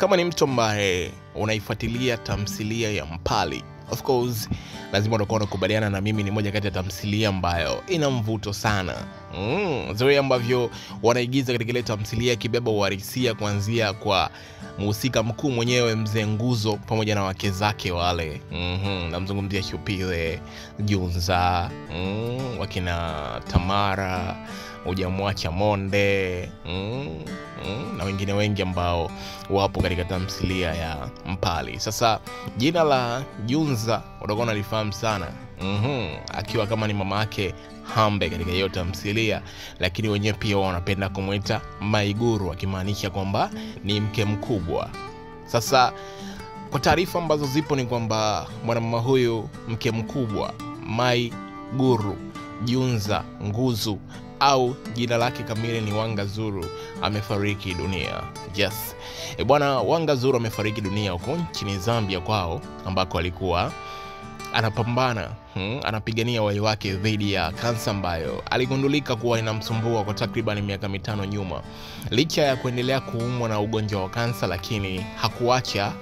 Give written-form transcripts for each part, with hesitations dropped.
Kama ni mtu ambaye unaifuatilia tamthilia ya Mpali, of course lazima utakuwa unakubaliana na mimi, ni moja kati ya tamthilia ambayo ina mvuto sana. Zile ambavyo wanaigiza katika ile tamthilia kibeba uhalisia, kuanzia kwa mhusika mkuu mwenyewe Mzee Nguzo pamoja na wake zake wale. Namzungumzia Shupile, Junza, wakina Tamara, Ujamwacha Monde, na wengine wengi ambao wapo katika tamthilia ya Mpali. Sasa jina la Junza utakuwa unalifahamu sana, akiwa kama ni mama yake Hambe katika hiyo tamthilia, lakini wenyewe pia wanapenda kumuita Maiguru, akimaanisha kwamba ni mke mkubwa. Sasa kwa taarifa ambazo zipo ni kwamba mwanamama huyu mke mkubwa Maiguru Junza Nguzu, au jina lake kamili ni Wanga Zuru, amefariki dunia. Yes. Bwana Wanga Zuru amefariki dunia huko nchini Zambia kwao, ambako alikuwa anapambana, anapigania uhai wake dhidi ya kansa ambayo aligundulika kuwa inamsumbua kwa takriban miaka 5 nyuma. Licha ya kuendelea kuumwa na ugonjwa wa kansa, lakini hakuacha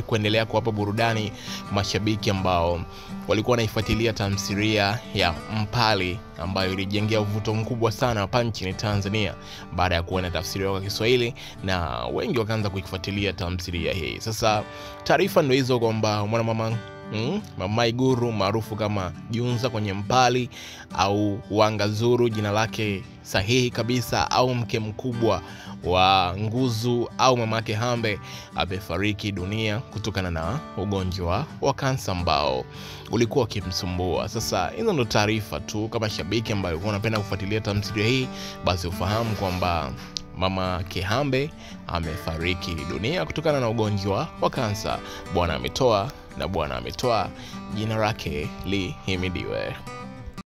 kuendelea kuwapa burudani mashabiki ambao walikuwa wanaifuatilia tamthilia ya Mpali, ambayo ilijengea uvuto mkubwa sana hapa nchini Tanzania baada ya kuona tafsiri kwa Kiswahili, na wengi wakaanza kuifuatilia tamthilia hii. Sasa taarifa ndio hizo kwamba mwanamama Maiguru maarufu kama Junza kwenye Mpali, au Wanga Zuru jina lake sahihi kabisa, au mke mkubwa wa Nguzu au mamake Hambe, amefariki dunia kutokana na ugonjwa wa kansa ambao ulikuwa ukimsumbua. Sasa hizo ndo taarifa tu. Kama shabiki ambaye unapenda kufuatilia tamthilia hii, basi ufahamu kwamba mama Hambe amefariki dunia kutokana na ugonjwa wa kansa. Bwana ametoa na Bwana ametoa, jina lake lihimidiwe.